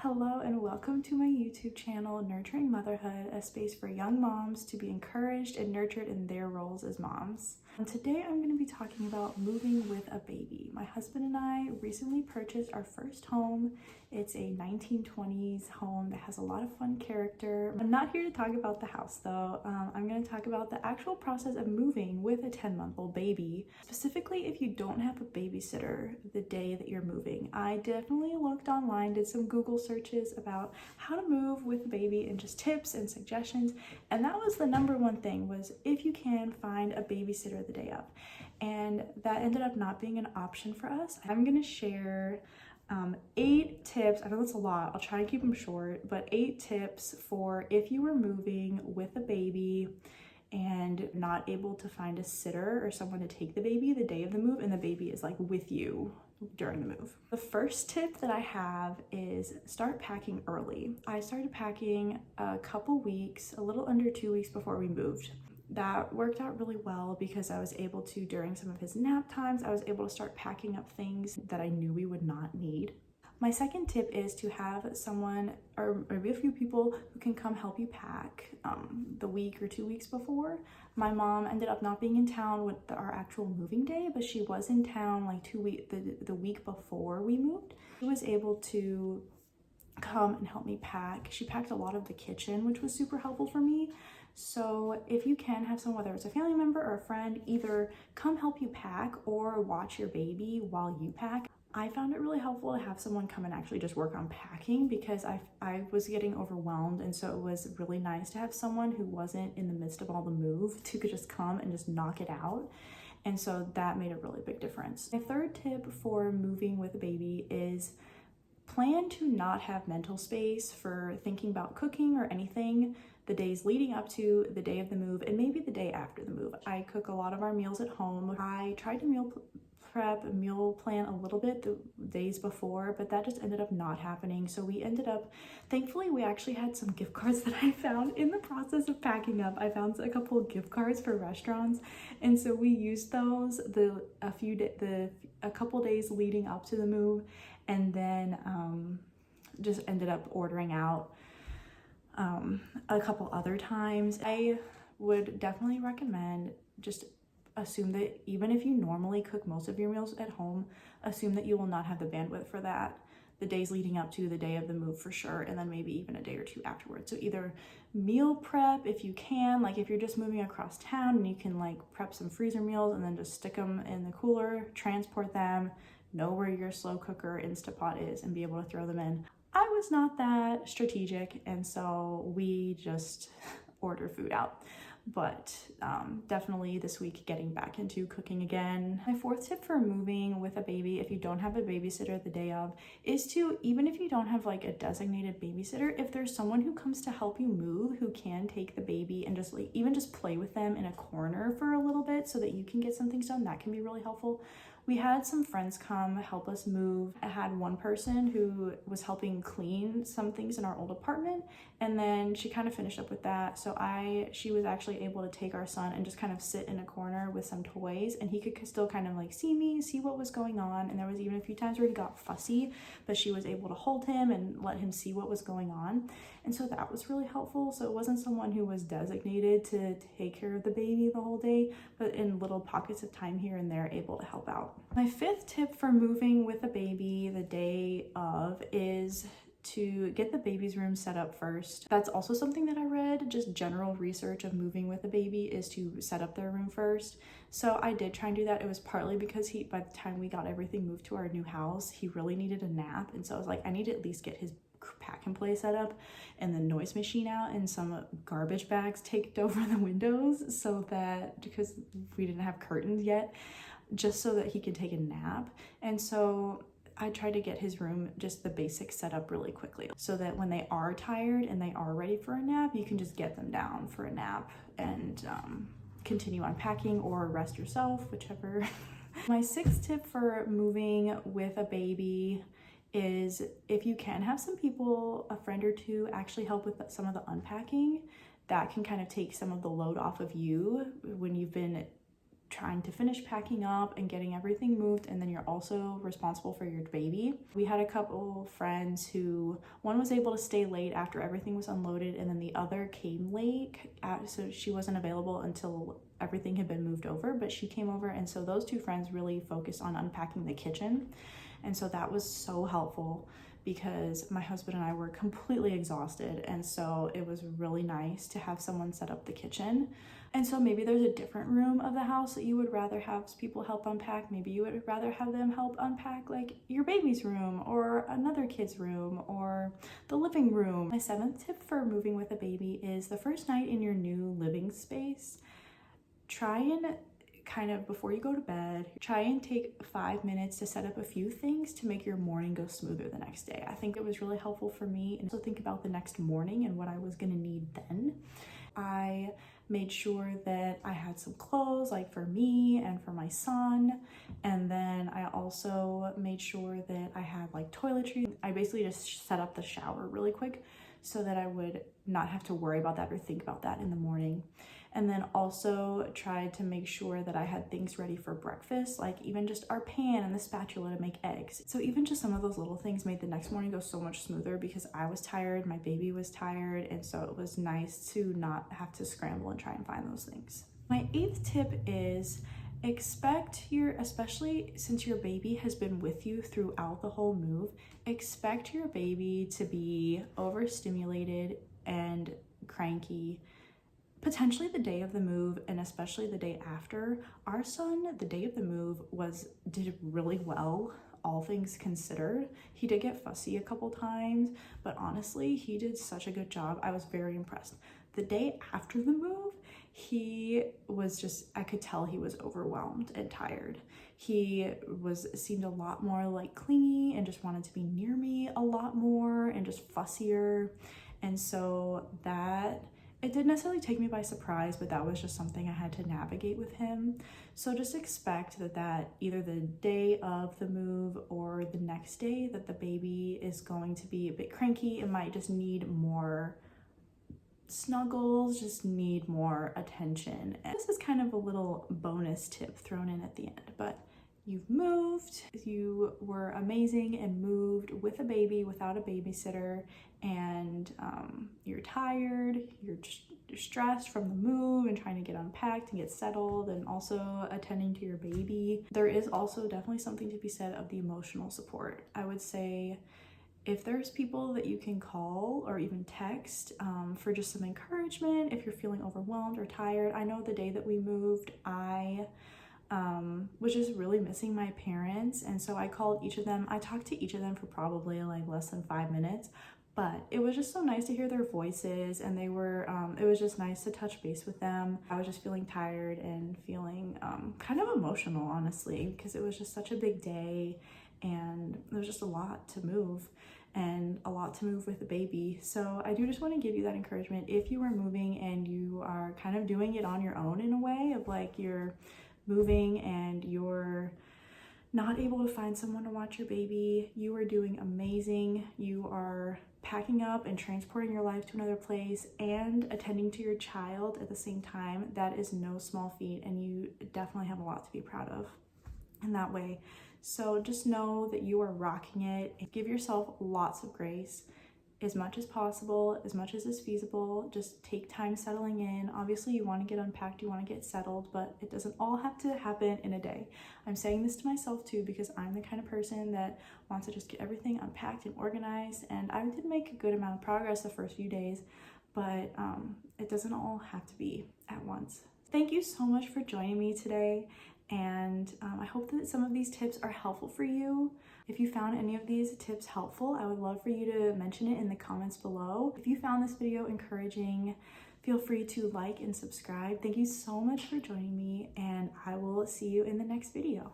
Hello and welcome to my YouTube channel, Nurturing Motherhood, a space for young moms to be encouraged and nurtured in their roles as moms. And today I'm going to be talking about moving with a baby. My husband and I recently purchased our first home. It's a 1920s home that has a lot of fun character. I'm not here to talk about the house though. I'm going to talk about the actual process of moving with a 10-month-old baby. Specifically, if you don't have a babysitter the day that you're moving. I definitely looked online, did some Google searches about how to move with a baby and just tips and suggestions. And that was the number one thing, was if you can find a babysitter the day of. And that ended up not being an option for us. I'm going to share 8 tips. I know that's a lot. I'll try to keep them short, but 8 tips for if you were moving with a baby and not able to find a sitter or someone to take the baby the day of the move, and the baby is like with you during the move. The first tip that I have is start packing early. I started packing a couple weeks, a little under 2 weeks before we moved. That worked out really well because I was able to, during some of his nap times, I was able to start packing up things that I knew we would not need. My second tip is to have someone or maybe a few people who can come help you pack the week or 2 weeks before. My mom ended up not being in town with our actual moving day, but she was in town like the week before we moved. She was able to come and help me pack. She packed a lot of the kitchen, which was super helpful for me. So if you can have someone, whether it's a family member or a friend, either come help you pack or watch your baby while you pack. I found it really helpful to have someone come and actually just work on packing because I was getting overwhelmed, and so it was really nice to have someone who wasn't in the midst of all the move who could just come and just knock it out. And so that made a really big difference. My third tip for moving with a baby is plan to not have mental space for thinking about cooking or anything the days leading up to the day of the move and maybe the day after the move. I cook a lot of our meals at home. I tried to meal plan a little bit the days before, but that just ended up not happening. So we ended up, thankfully, we actually had some gift cards that I found in the process of packing up. I found a couple of gift cards for restaurants, and so we used those a couple days leading up to the move, and then just ended up ordering out a couple other times. I would definitely recommend just assume that even if you normally cook most of your meals at home, assume that you will not have the bandwidth for that the days leading up to the day of the move for sure, and then maybe even a day or two afterwards. So either meal prep if you can, like if you're just moving across town and you can like prep some freezer meals and then just stick them in the cooler, transport them, know where your slow cooker Instapot is and be able to throw them in. I was not that strategic, and so we just order food out. But definitely this week getting back into cooking again. My fourth tip for moving with a baby, if you don't have a babysitter the day of, is to, even if you don't have like a designated babysitter, if there's someone who comes to help you move who can take the baby and just like even just play with them in a corner for a little bit so that you can get some things done, that can be really helpful. We had some friends come help us move. I had one person who was helping clean some things in our old apartment, and then she kind of finished up with that. So she was actually able to take our son and just kind of sit in a corner with some toys, and he could still kind of like see what was going on. And there was even a few times where he got fussy, but she was able to hold him and let him see what was going on. And so that was really helpful. So it wasn't someone who was designated to take care of the baby the whole day, but in little pockets of time here and there able to help out. My fifth tip for moving with a baby the day of is to get the baby's room set up first. That's also something that I read, just general research of moving with a baby is to set up their room first. So I did try and do that. It was partly because by the time we got everything moved to our new house, he really needed a nap. And so I was like, I need to at least get his pack and play set up and the noise machine out and some garbage bags taped over the windows, so that, because we didn't have curtains yet, just so that he could take a nap. And so I tried to get his room, just the basics, set up really quickly so that when they are tired and they are ready for a nap, you can just get them down for a nap and continue unpacking or rest yourself, whichever. My sixth tip for moving with a baby is, if you can have some people, a friend or two, actually help with some of the unpacking, that can kind of take some of the load off of you when you've been trying to finish packing up and getting everything moved, and then you're also responsible for your baby. We had a couple friends who, one was able to stay late after everything was unloaded, and then the other came late, so she wasn't available until everything had been moved over, but she came over, and so those two friends really focused on unpacking the kitchen, and so that was so helpful because my husband and I were completely exhausted, and so it was really nice to have someone set up the kitchen. And so maybe there's a different room of the house that you would rather have people help unpack. Maybe you would rather have them help unpack like your baby's room or another kid's room or the living room. My 7th tip for moving with a baby is the first night in your new living space, try and kind of before you go to bed, try and take 5 minutes to set up a few things to make your morning go smoother the next day. I think it was really helpful for me, and also think about the next morning and what I was gonna need then. I made sure that I had some clothes like for me and for my son, and then I also made sure that I had like toiletries. I basically just set up the shower really quick so that I would not have to worry about that or think about that in the morning. And then also tried to make sure that I had things ready for breakfast, like even just our pan and the spatula to make eggs. So even just some of those little things made the next morning go so much smoother because I was tired, my baby was tired, and so it was nice to not have to scramble and try and find those things. My 8th tip is expect especially since your baby has been with you throughout the whole move, expect your baby to be overstimulated and cranky, potentially the day of the move and especially the day after. Our son, the day of the move, did really well, all things considered. He did get fussy a couple times, but honestly, he did such a good job. I was very impressed. The day after the move, he was just, I could tell he was overwhelmed and tired. He seemed a lot more like clingy and just wanted to be near me a lot more and just fussier. And so it didn't necessarily take me by surprise, but that was just something I had to navigate with him. So just expect that either the day of the move or the next day that the baby is going to be a bit cranky. It might just need more snuggles, just need more attention. And this is kind of a little bonus tip thrown in at the end, but you've moved, you were amazing and moved with a baby without a babysitter, and you're tired, you're stressed from the move and trying to get unpacked and get settled and also attending to your baby. There is also definitely something to be said of the emotional support. I would say if there's people that you can call or even text for just some encouragement if you're feeling overwhelmed or tired. I know the day that we moved, I was just really missing my parents, and so I called each of them. I talked to each of them for probably like less than 5 minutes, but it was just so nice to hear their voices, and they were it was just nice to touch base with them. I was just feeling tired and feeling kind of emotional, honestly, because it was just such a big day and there was just a lot to move and a lot to move with the baby. So I do just want to give you that encouragement if you are moving and you are kind of doing it on your own in a way of like you're moving and you're not able to find someone to watch your baby. You are doing amazing. You are packing up and transporting your life to another place and attending to your child at the same time. That is no small feat, and you definitely have a lot to be proud of in that way. So just know that you are rocking it. Give yourself lots of grace as much as possible, as much as is feasible. Just take time settling in. Obviously, you want to get unpacked, you want to get settled, but it doesn't all have to happen in a day. I'm saying this to myself too because I'm the kind of person that wants to just get everything unpacked and organized, and I did make a good amount of progress the first few days, but it doesn't all have to be at once. Thank you so much for joining me today, and I hope that some of these tips are helpful for you. If you found any of these tips helpful, I would love for you to mention it in the comments below. If you found this video encouraging, feel free to like and subscribe. Thank you so much for joining me, and I will see you in the next video.